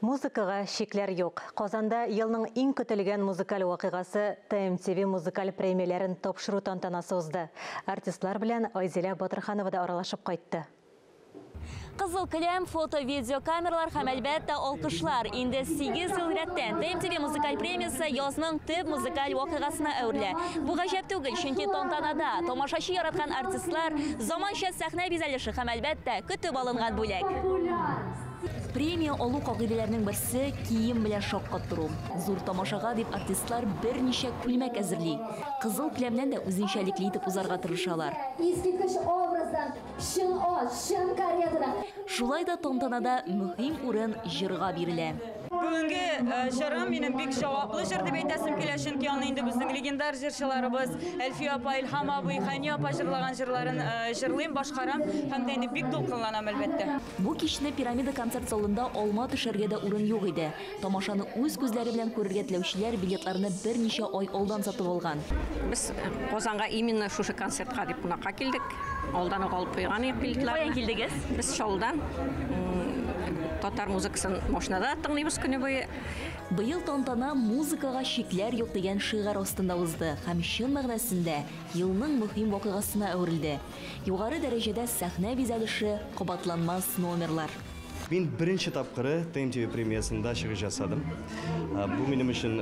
Музыкага шиклер юк. Казанда елның иң көтелгән музыкаль вакыйгасы ТМТВ музыкаль премияләрен тапшыру тантанасы узды. Артистлар белән Айзилә Батырханова да аралашып кайтты. Кызыл килем, фото-видео камералар һәм әлбәттә алкышлар. Инде 8 ел рәттән ТМТВ музыкаль премиясе язның төп музыкаль вакыйгасына әверелә. Бу гаҗәп түгел, чөнки тантанада тамашачы яраткан артистлар заманча сәхнә бизәлеше һәм әлбәттә көтеп алынган бүләк. Премия алу кагыйдәләренең берсе кием белән шаккаттыру. Зур тамашага дип артистлар берничә күлмәк әзерли. Кызыл килемнән дә үзенчәлекле итеп узарга тырышалар. Шулай да тантанада мөһим урын җырга бирелә. Бүгенге җырым минем бик җаваплы җыр дип әйтәсем килә, чөнки аны инде безнең легендар җырчыларыбыз Әлфия апа, Илһам абый, Хәния апа җырлаган җырларын җырлыйм, башкарам һәм дә инде бик дулкынланам әлбәттә. Бу кичне Пирамида концерт залында алма төшәргә дә урын юк иде. Тамашаны үз күзләре белән күрергә теләүчеләр билетларны берничә ай алдан сатып алган. Без Казанга именно шушы концертка дип кунакка килдек. Алдан алып куйган идек билетларны. Каян килдегез? Без Шолдан. Татар музыкасын машинада тыңлыйбыз көне буе. Быел тантана музыкага шикләр юк дигән шигар астында узды һәм чын мәгънәсендә елның мөһим вакыйгасына әверелде. Югары дәрәҗәдә сәхнә бизәлеше, кабатланмас номерлар. Мин беренче тапкыры ТМТВ премиясында чыгыш ясадым. Бу минем өчен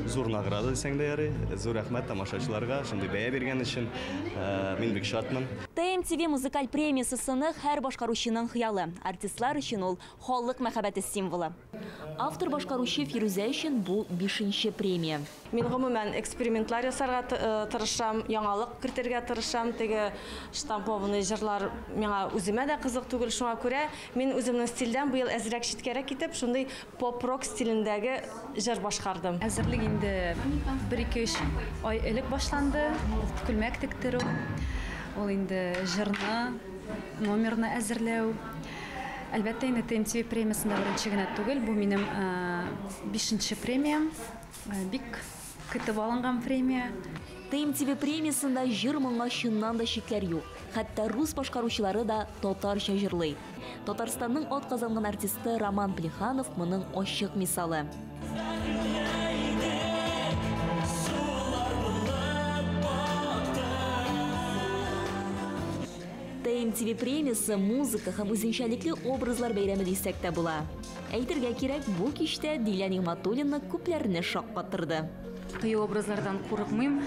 зур награда дисәң дә ярый. Зур рәхмәт тамашачыларга шундый бәя биргән өчен. Мин бик шатмын. ТМТВ музыкаль премиясе сыны һәр башкаручының хыялы. Артистлар өчен ул халык мәхәббәте символы. Автор башкаручы Фирүзә өчен бу 5нче премия. Мин гомумән экспериментлар ясарга тырышам, яңалык кертергә тырышам. Теге штампованный җырлар миңа үземә дә кызык түгел, шуңа күрә мин үземнең стильдән быел әзрәк читкәрәк китеп, шундый поп-рок стилендәге җыр башкардым. Әзерлек инде 1-2 ай элек башланды. Күлмәк тектерү. Ул инде җырны, номерны әзерләү. Әлбәттә инде ТМТВ премиясында беренче генә түгел, бу минем 5нче премиям. Бик көтеп алынган премия. ТМТВ премиясында җыр моңа чыннан да шикләр юк. Хәтта рус башкаручылары да татарча җырлый. Татарстанның атказанган артисты Роман Плеханов моның ачык мисалы. ТМТВ премиясы музыка һәм үзенчәлекле образлар бәйрәме дисәк тә була. Әйтергә кирәк, бу кичтә Дилә Нигъмәтуллина күпләрне шаккаттырды. Кыю образлардан курыкмыйм,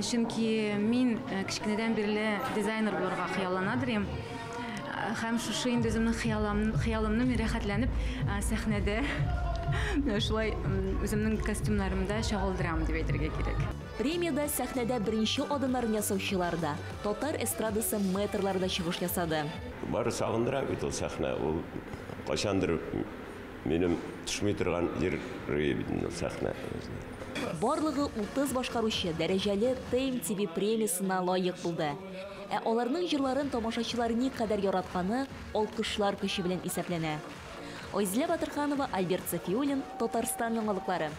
чөнки мин кичкенәдән бирле дизайнер булырга хыялланадыр. Һәм шушы инде үземнең хыялымны рәхәтләнеп сәхнәдә шулай үземнең костюмнарымда чагылдырам дип әйтергә кирәк. Премияда сәхнәдә беренче адымнарын ясаучылар да, татар эстрадасы метрлары да чыгыш ясады. Бары сагындыра бит ул сәхнә, ул кайчандыр минем төшми торган җир сәхнә. Барлыгы 30 башкаручы дәрәҗәле ТМТВ премиясына лаек булды. Аларның җырларын тамашачылар никадәр яратканы алкышлар көче белән исәпләнә. Айзилә Батырханова, Альберт Сафиуллин, Татарстан яңалыклары.